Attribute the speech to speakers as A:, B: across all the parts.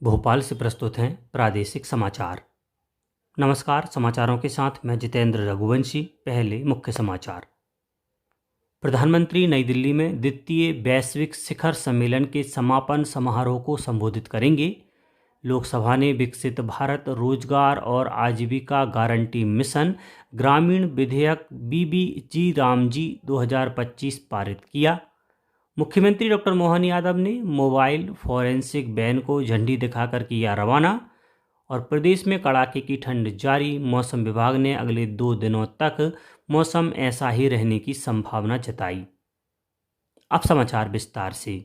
A: भोपाल से प्रस्तुत हैं प्रादेशिक समाचार। नमस्कार, समाचारों के साथ मैं जितेंद्र रघुवंशी। पहले मुख्य समाचार। प्रधानमंत्री नई दिल्ली में द्वितीय वैश्विक शिखर सम्मेलन के समापन समारोह को संबोधित करेंगे। लोकसभा ने विकसित भारत रोजगार और आजीविका गारंटी मिशन ग्रामीण विधेयक बीबीजी रामजी 2025 पारित किया। मुख्यमंत्री डॉक्टर मोहन यादव ने मोबाइल फॉरेंसिक वैन को झंडी दिखाकर किया रवाना। और प्रदेश में कड़ाके की ठंड जारी। मौसम विभाग ने अगले 2 दिनों तक मौसम ऐसा ही रहने की संभावना जताई। अब समाचार विस्तार से।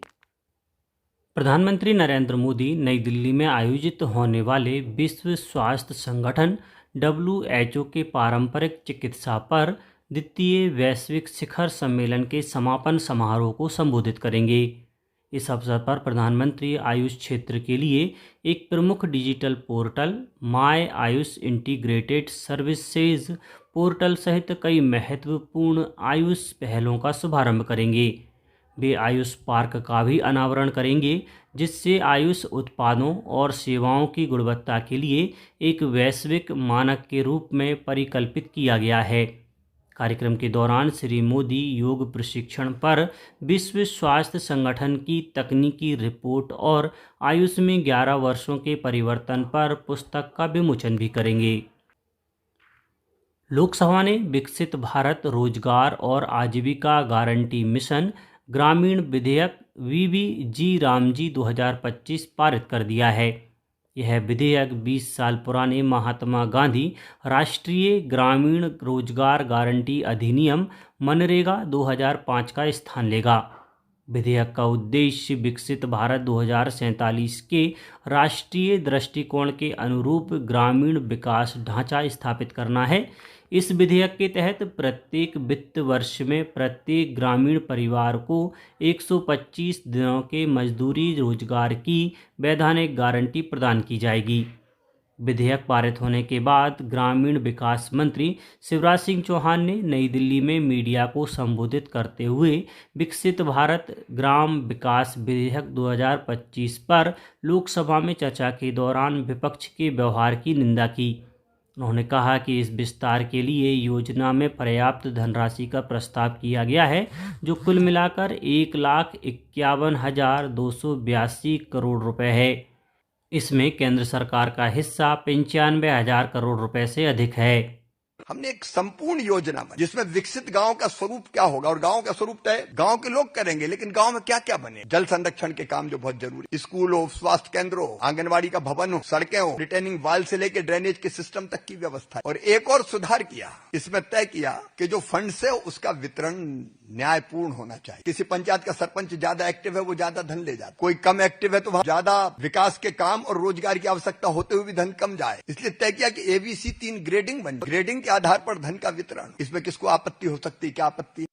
A: प्रधानमंत्री नरेंद्र मोदी नई दिल्ली में आयोजित होने वाले विश्व स्वास्थ्य संगठन WHO के पारंपरिक चिकित्सा पर द्वितीय वैश्विक शिखर सम्मेलन के समापन समारोह को संबोधित करेंगे। इस अवसर पर प्रधानमंत्री आयुष क्षेत्र के लिए एक प्रमुख digital portal my Ayush integrated services portal सहित कई महत्वपूर्ण आयुष पहलों का शुभारंभ करेंगे। वे आयुष पार्क का भी अनावरण करेंगे, जिससे आयुष उत्पादों और सेवाओं की गुणवत्ता के लिए एक वैश्विक मानक के रूप में परिकल्पित किया गया है। कार्यक्रम के दौरान श्री मोदी योग प्रशिक्षण पर विश्व स्वास्थ्य संगठन की तकनीकी रिपोर्ट और आयुष में 11 वर्षों के परिवर्तन पर पुस्तक का विमोचन भी करेंगे। लोकसभा ने विकसित भारत रोजगार और आजीविका गारंटी मिशन ग्रामीण विधेयक बीबीजी रामजी 2025 पारित कर दिया है। यह विधेयक 20 साल पुराने महात्मा गांधी राष्ट्रीय ग्रामीण रोजगार गारंटी अधिनियम मनरेगा 2005 का स्थान लेगा। विधेयक का उद्देश्य विकसित भारत 2047 के राष्ट्रीय दृष्टिकोण के अनुरूप ग्रामीण विकास ढांचा स्थापित करना है। इस विधेयक के तहत प्रत्येक वित्त वर्ष में प्रत्येक ग्रामीण परिवार को 125 दिनों के मजदूरी रोजगार की वैधानिक गारंटी प्रदान की जाएगी। विधेयक पारित होने के बाद ग्रामीण विकास मंत्री शिवराज सिंह चौहान ने नई दिल्ली में मीडिया को संबोधित करते हुए विकसित भारत ग्राम विकास विधेयक 2025 पर लोकसभा में चर्चा के दौरान विपक्ष के व्यवहार की निंदा की। उन्होंने कहा कि इस विस्तार के लिए योजना में पर्याप्त धनराशि का प्रस्ताव किया गया है, जो कुल मिलाकर 1,51,282 करोड़ रुपए है। इसमें केंद्र सरकार का हिस्सा 95,000 करोड़ रुपए से अधिक है।
B: हमने एक संपूर्ण योजना बनाई जिसमें विकसित गांव का स्वरूप क्या होगा, और गांव का स्वरूप तय गांव के लोग करेंगे, लेकिन गांव में क्या क्या बने। जल संरक्षण के काम जो बहुत जरूरी, स्कूल हो, स्वास्थ्य केंद्र हो, आंगनबाड़ी का भवन हो, सड़कें हो, रिटेनिंग वाल से लेकर ड्रेनेज के सिस्टम तक की व्यवस्था। और एक और सुधार किया, इसमें तय किया कि जो फंड से उसका वितरण न्यायपूर्ण होना चाहिए। किसी पंचायत का सरपंच ज्यादा एक्टिव है, वो ज्यादा धन ले जाता, कोई कम एक्टिव है तो वहां ज्यादा विकास के काम और रोजगार की आवश्यकता होते हुए भी धन कम जाए। इसलिए तय किया कि ABC 3 ग्रेडिंग बन, ग्रेडिंग के आधार पर धन का वितरण। इसमें किसको आपत्ति हो सकती है, क्या आपत्ति।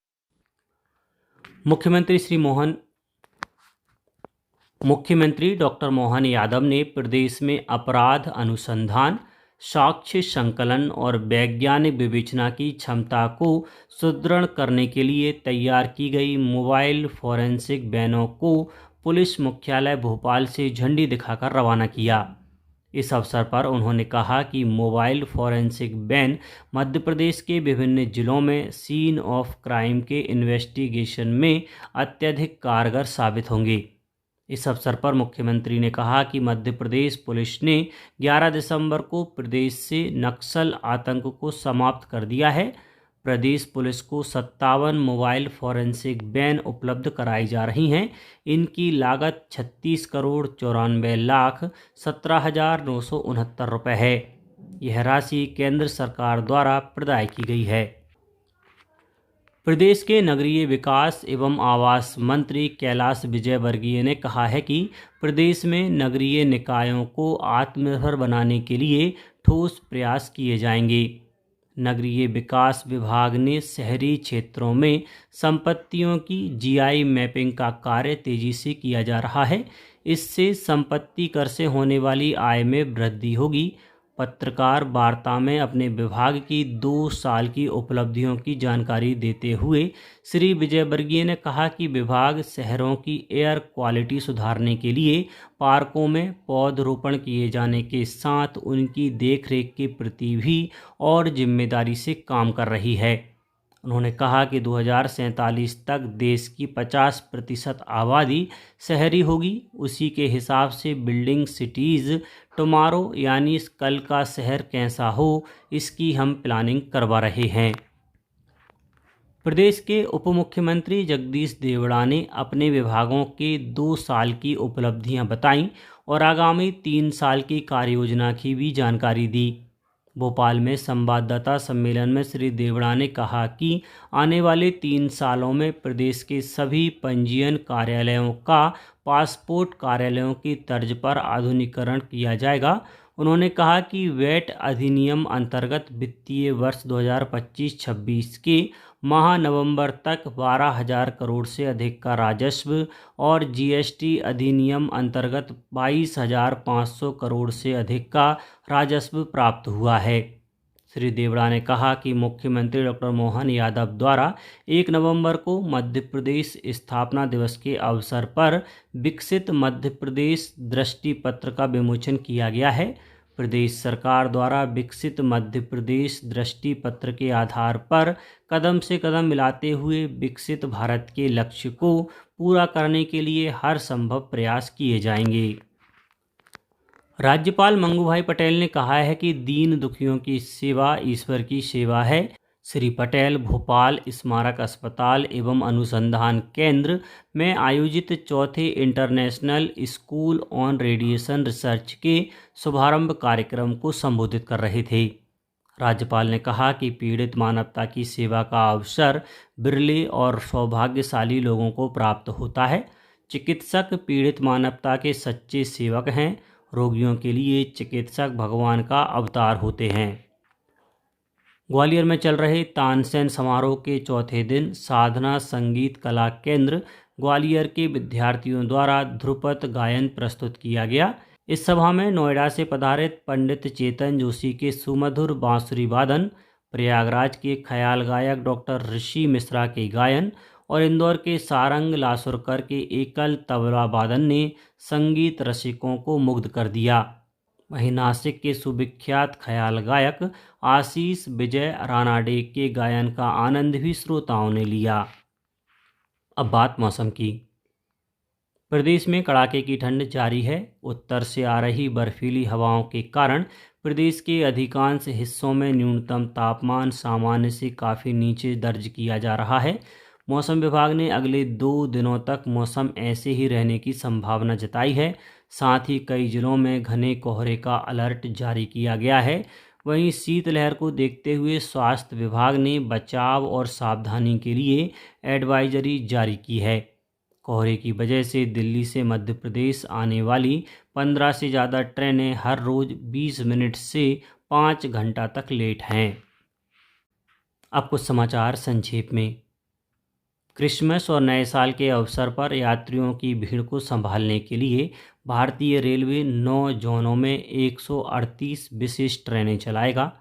A: मुख्यमंत्री डॉक्टर मोहन यादव ने प्रदेश में अपराध अनुसंधान, साक्ष्य संकलन और वैज्ञानिक विवेचना की क्षमता को सुदृढ़ करने के लिए तैयार की गई मोबाइल फॉरेंसिक वैनों को पुलिस मुख्यालय भोपाल से झंडी दिखाकर रवाना किया। इस अवसर पर उन्होंने कहा कि mobile forensic van Madhya Pradesh के विभिन्न जिलों में सीन ऑफ क्राइम के इन्वेस्टिगेशन में अत्यधिक कारगर साबित होंगे। इस अवसर पर मुख्यमंत्री ने कहा कि मध्य प्रदेश पुलिस ने 11 दिसंबर को प्रदेश से नक्सल आतंक को समाप्त कर दिया है। प्रदेश पुलिस को 57 मोबाइल फॉरेंसिक वैन उपलब्ध कराई जा रही हैं। इनकी लागत 36,94,17,969 रुपये है। यह राशि केंद्र सरकार द्वारा प्रदाय की गई है। प्रदेश के नगरीय विकास एवं आवास मंत्री कैलाश विजयवर्गीय ने कहा है कि प्रदेश में नगरीय निकायों को आत्मनिर्भर बनाने के लिए ठोस प्रयास किए जाएंगे। नगरीय विकास विभाग ने शहरी क्षेत्रों में संपत्तियों की GI मैपिंग का कार्य तेजी से किया जा रहा है। इससे संपत्ति कर से होने वाली आय में वृद्धि होगी। पत्रकार वार्ता में अपने विभाग की 2 साल की उपलब्धियों की जानकारी देते हुए श्री विजयवर्गीय ने कहा कि विभाग शहरों की एयर क्वालिटी सुधारने के लिए पार्कों में पौधरोपण किए जाने के साथ उनकी देखरेख के प्रति भी और जिम्मेदारी से काम कर रही है। उन्होंने कहा कि 2047 तक देश की 50% आबादी शहरी होगी। उसी के हिसाब से बिल्डिंग सिटीज़ टुमारो यानी कल का शहर कैसा हो, इसकी हम प्लानिंग करवा रहे हैं। प्रदेश के उप मुख्यमंत्री जगदीश देवड़ा ने अपने विभागों के 2 साल की उपलब्धियां बताईं और आगामी 3 साल की कार्ययोजना की भी जानकारी दी। भोपाल में संवाददाता सम्मेलन में श्री देवड़ा ने कहा कि आने वाले 3 सालों में प्रदेश के सभी पंजीयन कार्यालयों का पासपोर्ट कार्यालयों की तर्ज पर आधुनिकीकरण किया जाएगा। उन्होंने कहा कि वैट अधिनियम अंतर्गत वित्तीय वर्ष 2025-26 के माह नवंबर तक 12,000 करोड़ से अधिक का राजस्व और जीएसटी अधिनियम अंतर्गत 22,500 करोड़ से अधिक का राजस्व प्राप्त हुआ है। श्री देवड़ा ने कहा कि मुख्यमंत्री डॉक्टर मोहन यादव द्वारा 1 नवंबर को मध्य प्रदेश स्थापना दिवस के अवसर पर विकसित मध्य प्रदेश दृष्टि पत्र का विमोचन किया गया है। प्रदेश सरकार द्वारा विकसित मध्य प्रदेश दृष्टि पत्र के आधार पर कदम से कदम मिलाते हुए विकसित भारत के लक्ष्य को पूरा करने के लिए हर संभव प्रयास किए जाएंगे। राज्यपाल मंगूभाई पटेल ने कहा है कि दीन दुखियों की सेवा ईश्वर की सेवा है। श्री पटेल भोपाल स्मारक अस्पताल एवं अनुसंधान केंद्र में आयोजित चौथे international school on radiation research के शुभारंभ कार्यक्रम को संबोधित कर रहे थे। राज्यपाल ने कहा कि पीड़ित मानवता की सेवा का अवसर बिरले और सौभाग्यशाली लोगों को प्राप्त होता है। चिकित्सक पीड़ित मानवता के सच्चे सेवक हैं। रोगियों के लिए चिकित्सक भगवान का अवतार होते हैं। ग्वालियर में चल रहे तानसेन समारोह के चौथे दिन साधना संगीत कला केंद्र ग्वालियर के विद्यार्थियों द्वारा ध्रुपद गायन प्रस्तुत किया गया। इस सभा में नोएडा से पधारित पंडित चेतन जोशी के सुमधुर बांसुरी वादन, प्रयागराज के ख्याल गायक डॉक्टर ऋषि मिश्रा के गायन और इंदौर के सारंग लासुरकर के एकल तबला वादन ने संगीत रसिकों को मुग्ध कर दिया। वहीं नासिक के सुविख्यात ख्याल गायक आशीष विजय रानाडे के गायन का आनंद भी श्रोताओं ने लिया। अब बात मौसम की। प्रदेश में कड़ाके की ठंड जारी है। उत्तर से आ रही बर्फीली हवाओं के कारण प्रदेश के अधिकांश हिस्सों में न्यूनतम तापमान सामान्य से काफ़ी नीचे दर्ज किया जा रहा है। मौसम विभाग ने अगले 2 दिनों तक मौसम ऐसे ही रहने की संभावना जताई है। साथ ही कई जिलों में घने कोहरे का अलर्ट जारी किया गया है। वहीं शीतलहर को देखते हुए स्वास्थ्य विभाग ने बचाव और सावधानी के लिए एडवाइजरी जारी की है। कोहरे की वजह से दिल्ली से मध्य प्रदेश आने वाली 15 से ज़्यादा ट्रेनें हर रोज़ 20 मिनट से 5 घंटा तक लेट हैं। अब कुछ समाचार संक्षेप में। क्रिसमस और नए साल के अवसर पर यात्रियों की भीड़ को संभालने के लिए भारतीय रेलवे 9 जोनों में 138 विशेष ट्रेनें चलाएगा।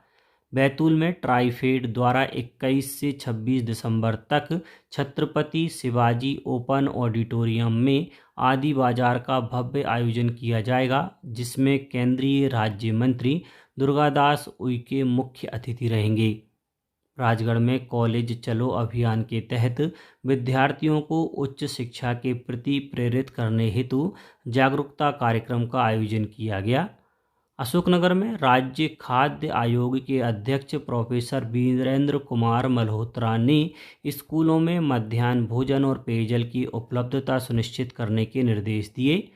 A: बैतूल में ट्राइफेड द्वारा 21 से 26 दिसंबर तक छत्रपति शिवाजी ओपन ऑडिटोरियम में आदि बाजार का भव्य आयोजन किया जाएगा, जिसमें केंद्रीय राज्य मंत्री दुर्गादास उइके मुख्य अतिथि रहेंगे। राजगढ़ में कॉलेज चलो अभियान के तहत विद्यार्थियों को उच्च शिक्षा के प्रति प्रेरित करने हेतु जागरूकता कार्यक्रम का आयोजन किया गया। अशोकनगर में राज्य खाद्य आयोग के अध्यक्ष प्रोफेसर वीरेंद्र कुमार मल्होत्रा ने स्कूलों में मध्याह्न भोजन और पेयजल की उपलब्धता सुनिश्चित करने के निर्देश दिए।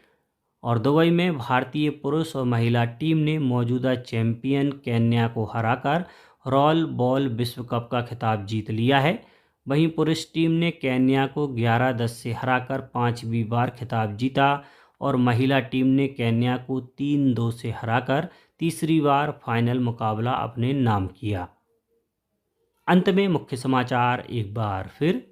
A: और दुबई में भारतीय पुरुष और महिला टीम ने मौजूदा चैंपियन केन्या को हराकर रॉल बॉल विश्व कप का खिताब जीत लिया है। वहीं पुरुष टीम ने केन्या को 11-10 से हराकर 5वीं बार खिताब जीता और महिला टीम ने केन्या को 3-2 से हराकर तीसरी बार फाइनल मुकाबला अपने नाम किया। अंत में मुख्य समाचार एक बार फिर।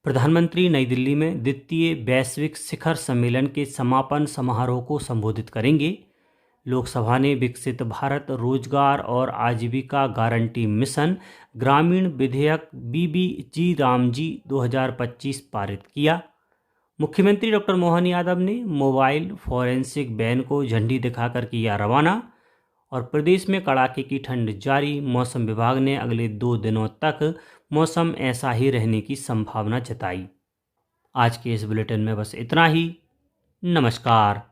A: प्रधानमंत्री नई दिल्ली में द्वितीय वैश्विक शिखर सम्मेलन के समापन समारोह को संबोधित करेंगे। लोकसभा ने विकसित भारत रोजगार और आजीविका गारंटी मिशन ग्रामीण विधेयक बीबीजी रामजी 2025 पारित किया। मुख्यमंत्री डॉक्टर मोहन यादव ने मोबाइल फॉरेंसिक वैन को झंडी दिखाकर किया रवाना। और प्रदेश में कड़ाके की ठंड जारी, मौसम विभाग ने अगले 2 दिनों तक मौसम ऐसा ही रहने की संभावना जताई। आज के इस बुलेटिन में बस इतना ही। नमस्कार।